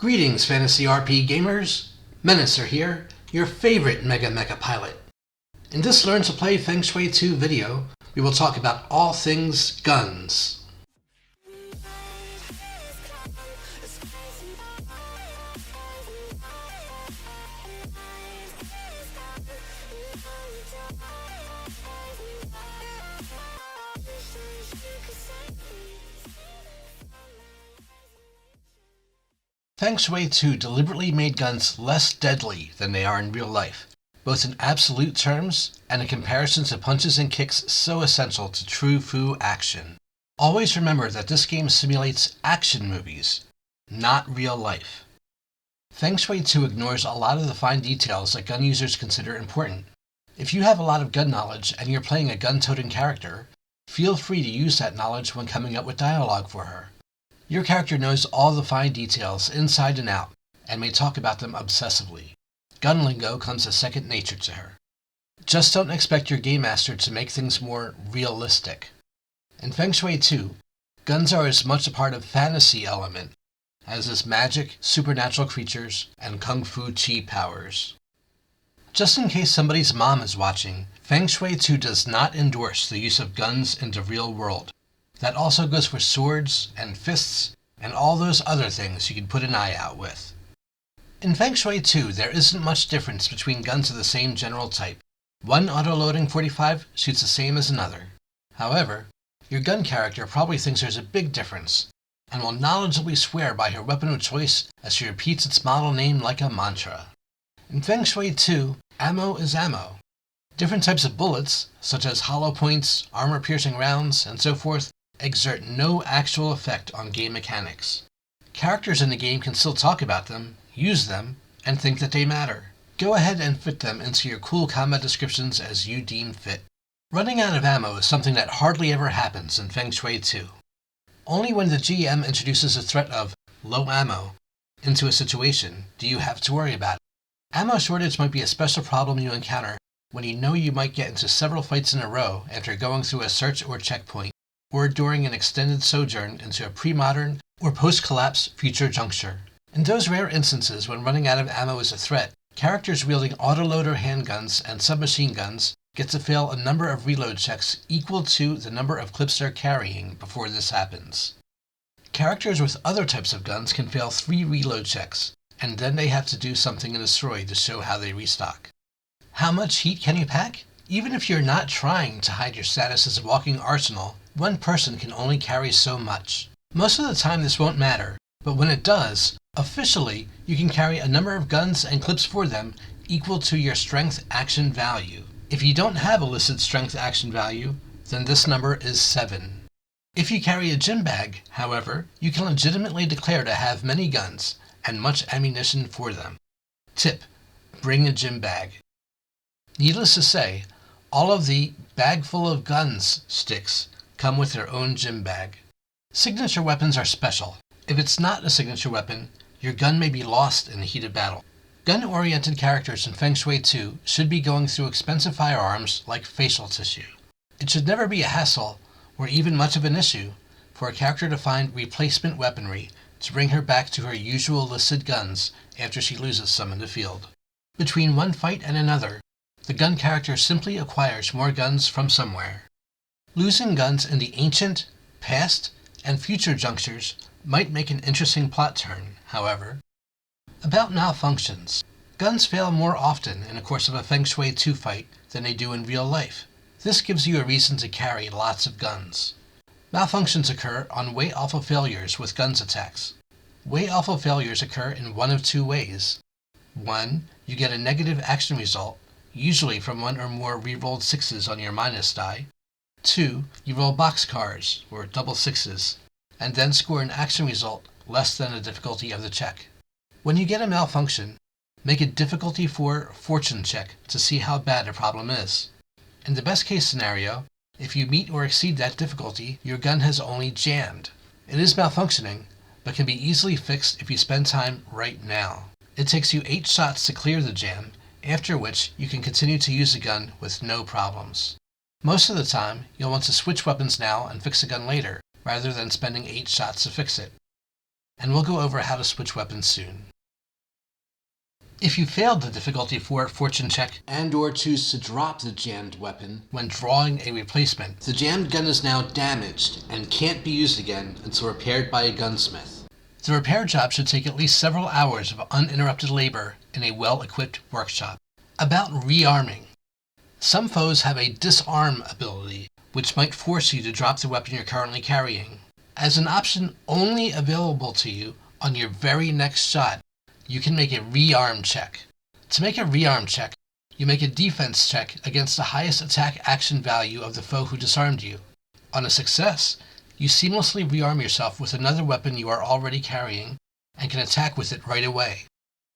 Greetings, Fantasy RP gamers! Menacer here, your favorite Mega Mecha pilot. In this Learn to Play Feng Shui 2 video, we will talk about all things guns. Feng Shui 2 deliberately made guns less deadly than they are in real life, both in absolute terms and in comparison to punches and kicks so essential to true Fu action. Always remember that this game simulates action movies, not real life. Feng Shui 2 ignores a lot of the fine details that gun users consider important. If you have a lot of gun knowledge and you're playing a gun-toting character, feel free to use that knowledge when coming up with dialogue for her. Your character knows all the fine details inside and out, and may talk about them obsessively. Gun lingo comes as second nature to her. Just don't expect your game master to make things more realistic. In Feng Shui 2, guns are as much a part of fantasy element as is magic, supernatural creatures, and kung fu chi powers. Just in case somebody's mom is watching, Feng Shui 2 does not endorse the use of guns in the real world. That also goes for swords and fists and all those other things you can put an eye out with. In Feng Shui 2, there isn't much difference between guns of the same general type. One auto-loading 45 shoots the same as another. However, your gun character probably thinks there's a big difference, and will knowledgeably swear by her weapon of choice as she repeats its model name like a mantra. In Feng Shui 2, ammo is ammo. Different types of bullets, such as hollow points, armor-piercing rounds, and so forth, exert no actual effect on game mechanics. Characters in the game can still talk about them, use them, and think that they matter. Go ahead and fit them into your cool combat descriptions as you deem fit. Running out of ammo is something that hardly ever happens in Feng Shui 2. Only when the GM introduces a threat of low ammo into a situation do you have to worry about it. Ammo shortage might be a special problem you encounter when you know you might get into several fights in a row after going through a search or checkpoint, or during an extended sojourn into a pre-modern or post-collapse future juncture. In those rare instances when running out of ammo is a threat, characters wielding autoloader handguns and submachine guns get to fail a number of reload checks equal to the number of clips they're carrying before this happens. Characters with other types of guns can fail 3 reload checks, and then they have to do something in the story to show how they restock. How much heat can you pack? Even if you're not trying to hide your status as a walking arsenal, one person can only carry so much. Most of the time this won't matter, but when it does, officially you can carry a number of guns and clips for them equal to your strength action value. If you don't have a listed strength action value, then this number is 7. If you carry a gym bag, however, you can legitimately declare to have many guns and much ammunition for them. Tip: bring a gym bag. Needless to say, all of the bag full of guns sticks come with their own gym bag. Signature weapons are special. If it's not a signature weapon, your gun may be lost in the heat of battle. Gun-oriented characters in Feng Shui 2 should be going through expensive firearms like facial tissue. It should never be a hassle, or even much of an issue, for a character to find replacement weaponry to bring her back to her usual listed guns after she loses some in the field. Between one fight and another, the gun character simply acquires more guns from somewhere. Losing guns in the ancient, past, and future junctures might make an interesting plot turn, however. About malfunctions. Guns fail more often in the course of a Feng Shui 2 fight than they do in real life. This gives you a reason to carry lots of guns. Malfunctions occur on way alpha failures with guns attacks. Way alpha failures occur in one of 2 ways. 1. You get a negative action result, usually from 1 or more re-rolled 6s on your minus die. 2. You roll boxcars, or double 6s, and then score an action result less than the difficulty of the check. When you get a malfunction, make a difficulty 4 fortune check to see how bad a problem is. In the best case scenario, if you meet or exceed that difficulty, your gun has only jammed. It is malfunctioning, but can be easily fixed if you spend time right now. It takes you 8 shots to clear the jam, after which you can continue to use the gun with no problems. Most of the time, you'll want to switch weapons now and fix the gun later, rather than spending 8 shots to fix it. and we'll go over how to switch weapons soon. If you failed the difficulty 4 fortune check and/or choose to drop the jammed weapon when drawing a replacement, the jammed gun is now damaged and can't be used again until repaired by a gunsmith. The repair job should take at least several hours of uninterrupted labor in a well-equipped workshop. About rearming. Some foes have a disarm ability, which might force you to drop the weapon you're currently carrying. As an option only available to you on your very next shot, you can make a rearm check. To make a rearm check, you make a defense check against the highest attack action value of the foe who disarmed you. On a success, you seamlessly rearm yourself with another weapon you are already carrying and can attack with it right away.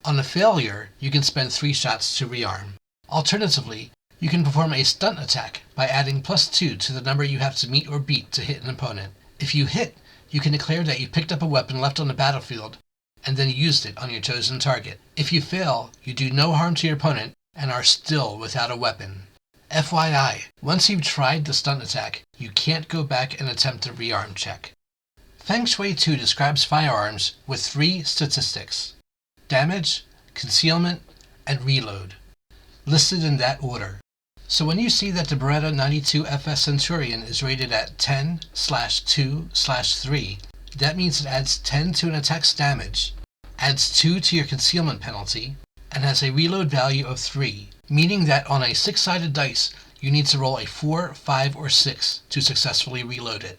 On a failure, you can spend 3 shots to rearm. Alternatively, you can perform a stunt attack by adding +2 to the number you have to meet or beat to hit an opponent. If you hit, you can declare that you picked up a weapon left on the battlefield and then used it on your chosen target. If you fail, you do no harm to your opponent and are still without a weapon. FYI, once you've tried the stunt attack, you can't go back and attempt a rearm check. Feng Shui 2 describes firearms with 3 statistics: damage, concealment, and reload, listed in that order. So when you see that the Beretta 92 FS Centurion is rated at 10/2/3, that means it adds 10 to an attack's damage, adds 2 to your concealment penalty, and has a reload value of 3, meaning that on a 6-sided dice, you need to roll a 4, 5, or 6 to successfully reload it.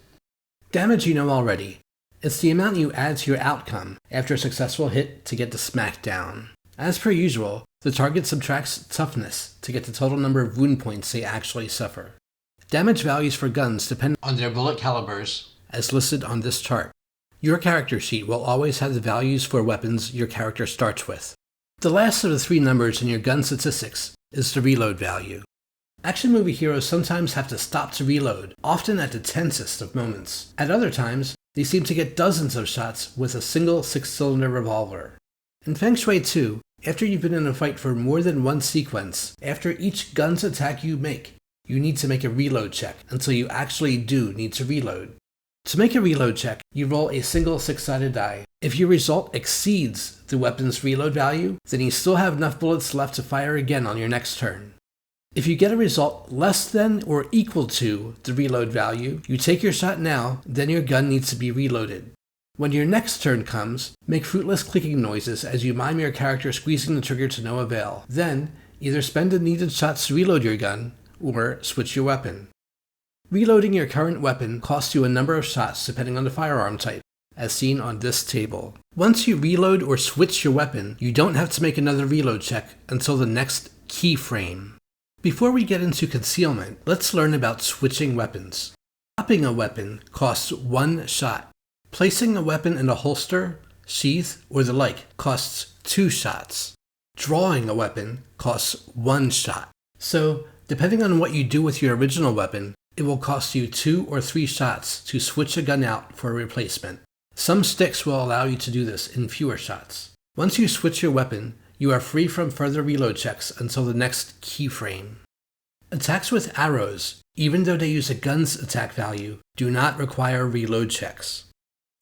Damage you know already. It's the amount you add to your outcome after a successful hit to get the smack down. As per usual, the target subtracts toughness to get the total number of wound points they actually suffer. Damage values for guns depend on their bullet calibers, as listed on this chart. Your character sheet will always have the values for weapons your character starts with. The last of the 3 numbers in your gun statistics is the reload value. Action movie heroes sometimes have to stop to reload, often at the tensest of moments. At other times, they seem to get dozens of shots with a single 6-cylinder revolver. In Feng Shui 2, after you've been in a fight for more than one sequence, after each gun's attack you make, you need to make a reload check until you actually do need to reload. To make a reload check, you roll a single 6-sided die. If your result exceeds the weapon's reload value, then you still have enough bullets left to fire again on your next turn. If you get a result less than or equal to the reload value, you take your shot now, then your gun needs to be reloaded. When your next turn comes, make fruitless clicking noises as you mime your character squeezing the trigger to no avail. Then, either spend the needed shots to reload your gun, or switch your weapon. Reloading your current weapon costs you a number of shots depending on the firearm type, as seen on this table. Once you reload or switch your weapon, you don't have to make another reload check until the next keyframe. Before we get into concealment, let's learn about switching weapons. Dropping a weapon costs 1 shot. Placing a weapon in a holster, sheath, or the like costs 2 shots. Drawing a weapon costs 1 shot. So, depending on what you do with your original weapon, it will cost you 2 or 3 shots to switch a gun out for a replacement. Some sticks will allow you to do this in fewer shots. Once you switch your weapon, you are free from further reload checks until the next keyframe. Attacks with arrows, even though they use a gun's attack value, do not require reload checks.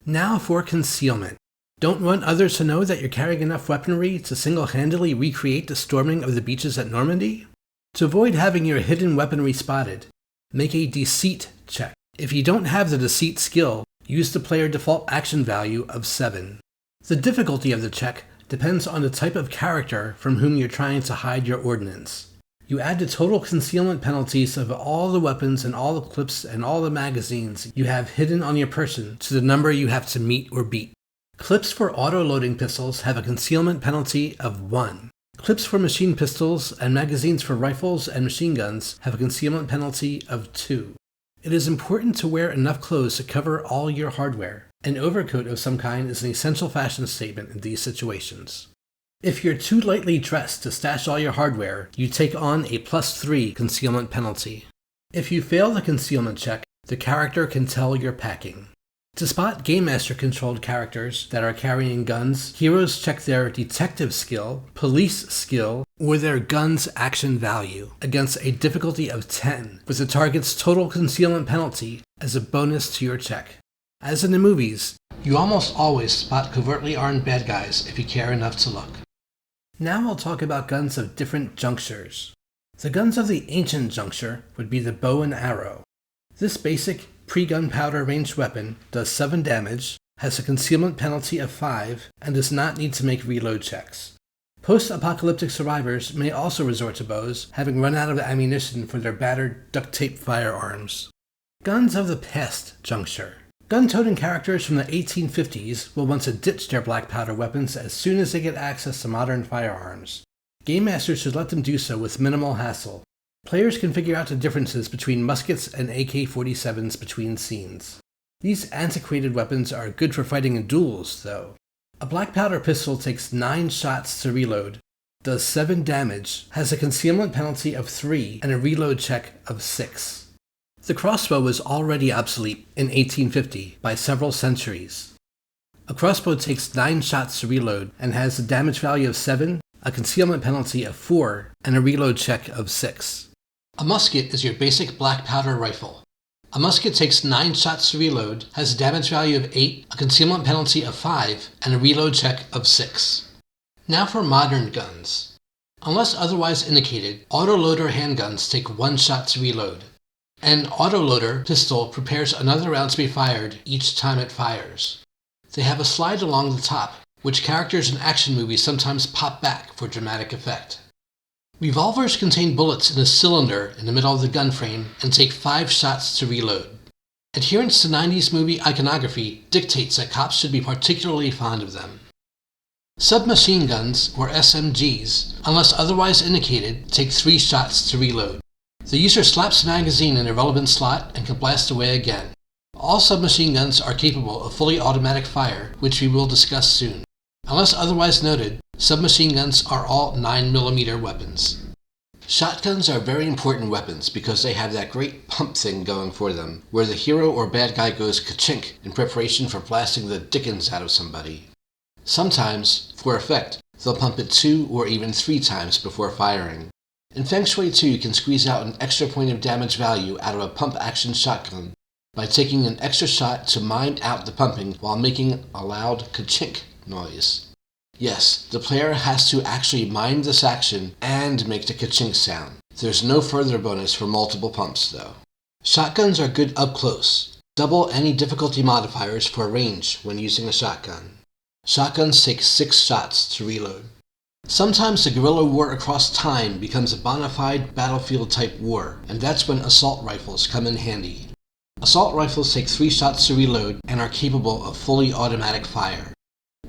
Now for concealment. Don't want others to know that you're carrying enough weaponry to single-handedly recreate the storming of the beaches at Normandy? To avoid having your hidden weaponry spotted, make a deceit check. If you don't have the deceit skill, use the player default action value of 7. The difficulty of the check depends on the type of character from whom you're trying to hide your ordnance. You add the total concealment penalties of all the weapons and all the clips and all the magazines you have hidden on your person to the number you have to meet or beat. Clips for auto-loading pistols have a concealment penalty of 1. Clips for machine pistols and magazines for rifles and machine guns have a concealment penalty of 2. It is important to wear enough clothes to cover all your hardware. An overcoat of some kind is an essential fashion statement in these situations. If you're too lightly dressed to stash all your hardware, you take on a +3 concealment penalty. If you fail the concealment check, the character can tell you're packing. To spot Game Master-controlled characters that are carrying guns, heroes check their detective skill, police skill, or their gun's action value against a difficulty of 10, with the target's total concealment penalty as a bonus to your check. As in the movies, You almost always spot covertly armed bad guys if you care enough to look. Now I'll talk about guns of different junctures. The guns of the ancient juncture would be the bow and arrow. This basic, pre-gunpowder ranged weapon does 7 damage, has a concealment penalty of 5, and does not need to make reload checks. Post-apocalyptic survivors may also resort to bows, having run out of ammunition for their battered, duct-tape firearms. Guns of the past juncture. Gun-toting characters from the 1850s will want to ditch their black powder weapons as soon as they get access to modern firearms. Game masters should let them do so with minimal hassle. Players can figure out the differences between muskets and AK-47s between scenes. These antiquated weapons are good for fighting in duels, though. A black powder pistol takes 9 shots to reload, does 7 damage, has a concealment penalty of 3, and a reload check of 6. The crossbow was already obsolete in 1850 by several centuries. A crossbow takes 9 shots to reload and has a damage value of 7, a concealment penalty of 4, and a reload check of 6. A musket is your basic black powder rifle. A musket takes 9 shots to reload, has a damage value of 8, a concealment penalty of 5, and a reload check of 6. Now for modern guns. Unless otherwise indicated, autoloader handguns take 1 shot to reload. An autoloader pistol prepares another round to be fired each time it fires. They have a slide along the top, which characters in action movies sometimes pop back for dramatic effect. Revolvers contain bullets in a cylinder in the middle of the gun frame and take 5 shots to reload. Adherence to 90s movie iconography dictates that cops should be particularly fond of them. Submachine guns, or SMGs, unless otherwise indicated, take 3 shots to reload. The user slaps the magazine in a relevant slot and can blast away again. All submachine guns are capable of fully automatic fire, which we will discuss soon. Unless otherwise noted, submachine guns are all 9mm weapons. Shotguns are very important weapons because they have that great pump thing going for them, where the hero or bad guy goes ka-chink in preparation for blasting the dickens out of somebody. Sometimes, for effect, they'll pump it 2 or even 3 times before firing. In Feng Shui 2, you can squeeze out an extra point of damage value out of a pump-action shotgun by taking an extra shot to mime out the pumping while making a loud ka-chink noise. Yes, the player has to actually mime this action and make the ka-chink sound. There's no further bonus for multiple pumps, though. Shotguns are good up close. Double any difficulty modifiers for range when using a shotgun. Shotguns take 6 shots to reload. Sometimes the guerrilla war across time becomes a bona fide battlefield-type war, and that's when assault rifles come in handy. Assault rifles take 3 shots to reload and are capable of fully automatic fire.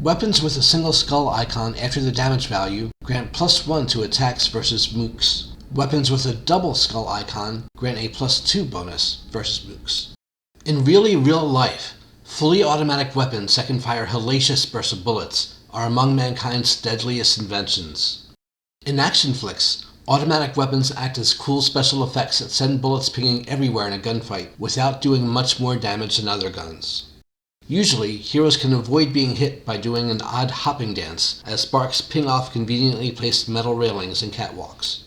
Weapons with a single skull icon after the damage value grant +1 to attacks versus mooks. Weapons with a double skull icon grant a +2 bonus versus mooks. In really real life, fully automatic weapons that can fire hellacious bursts of bullets are among mankind's deadliest inventions. In action flicks, automatic weapons act as cool special effects that send bullets pinging everywhere in a gunfight without doing much more damage than other guns. Usually, heroes can avoid being hit by doing an odd hopping dance as sparks ping off conveniently placed metal railings and catwalks.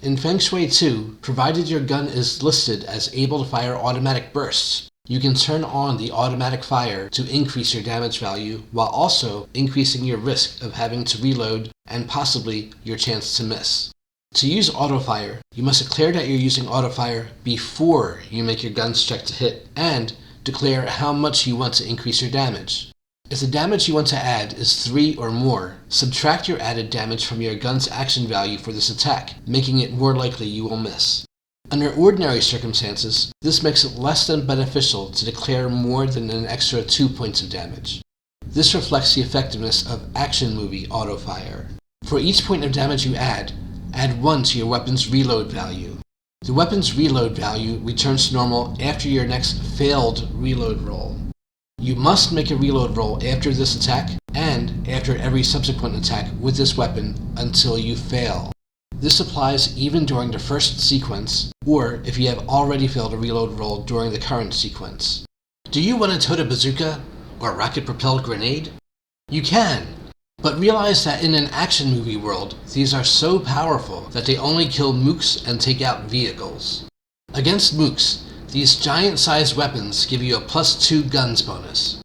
In Feng Shui 2, provided your gun is listed as able to fire automatic bursts, you can turn on the automatic fire to increase your damage value while also increasing your risk of having to reload and possibly your chance to miss. To use autofire, you must declare that you're using autofire before you make your gun's check to hit and declare how much you want to increase your damage. If the damage you want to add is 3 or more, subtract your added damage from your gun's action value for this attack, making it more likely you will miss. Under ordinary circumstances, this makes it less than beneficial to declare more than an extra 2 points of damage. This reflects the effectiveness of action movie autofire. For each point of damage you add 1 to your weapon's reload value. The weapon's reload value returns to normal after your next failed reload roll. You must make a reload roll after this attack and after every subsequent attack with this weapon until you fail. This applies even during the first sequence, or if you have already failed a reload roll during the current sequence. Do you want to tote a bazooka or rocket-propelled grenade? You can, but realize that in an action movie world, these are so powerful that they only kill mooks and take out vehicles. Against mooks, these giant-sized weapons give you a +2 guns bonus.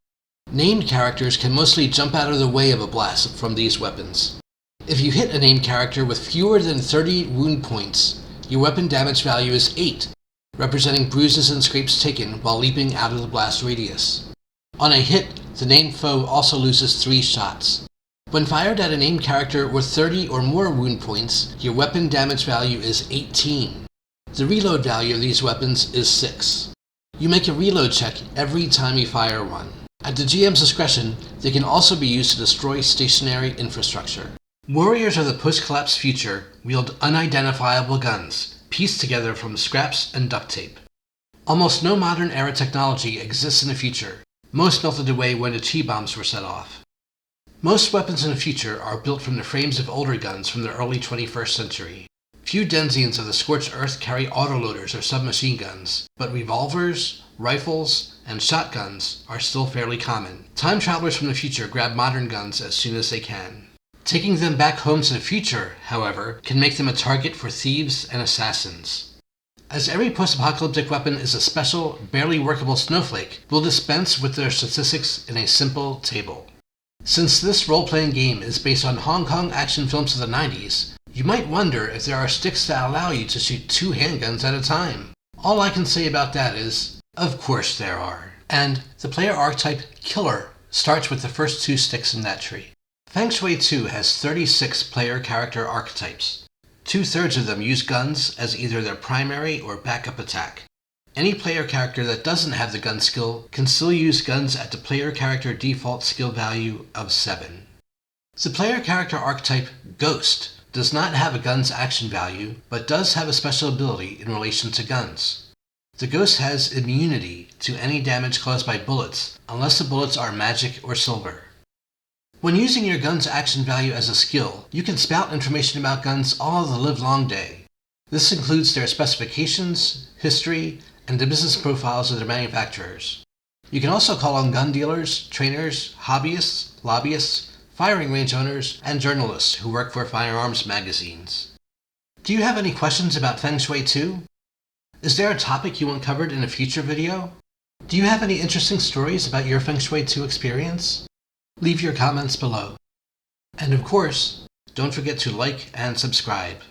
Named characters can mostly jump out of the way of a blast from these weapons. If you hit a named character with fewer than 30 wound points, your weapon damage value is 8, representing bruises and scrapes taken while leaping out of the blast radius. On a hit, the named foe also loses 3 shots. When fired at a named character with 30 or more wound points, your weapon damage value is 18. The reload value of these weapons is 6. You make a reload check every time you fire one. At the GM's discretion, they can also be used to destroy stationary infrastructure. Warriors of the post-collapse future wield unidentifiable guns, pieced together from scraps and duct tape. Almost no modern-era technology exists in the future. Most melted away when the chi bombs were set off. Most weapons in the future are built from the frames of older guns from the early 21st century. Few denizens of the scorched earth carry autoloaders or submachine guns, but revolvers, rifles, and shotguns are still fairly common. Time travelers from the future grab modern guns as soon as they can. Taking them back home to the future, however, can make them a target for thieves and assassins. As every post-apocalyptic weapon is a special, barely workable snowflake, we'll dispense with their statistics in a simple table. Since this role-playing game is based on Hong Kong action films of the 90s, you might wonder if there are sticks that allow you to shoot 2 handguns at a time. All I can say about that is, of course there are. And the player archetype Killer starts with the first 2 sticks in that tree. Feng Shui 2 has 36 player character archetypes. 2/3 of them use guns as either their primary or backup attack. Any player character that doesn't have the gun skill can still use guns at the player character default skill value of 7. The player character archetype Ghost does not have a gun's action value, but does have a special ability in relation to guns. The Ghost has immunity to any damage caused by bullets, unless the bullets are magic or silver. When using your gun's action value as a skill, you can spout information about guns all the livelong day. This includes their specifications, history, and the business profiles of their manufacturers. You can also call on gun dealers, trainers, hobbyists, lobbyists, firing range owners, and journalists who work for firearms magazines. Do you have any questions about Feng Shui 2? Is there a topic you want covered in a future video? Do you have any interesting stories about your Feng Shui 2 experience? Leave your comments below. And of course, don't forget to like and subscribe.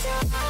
It's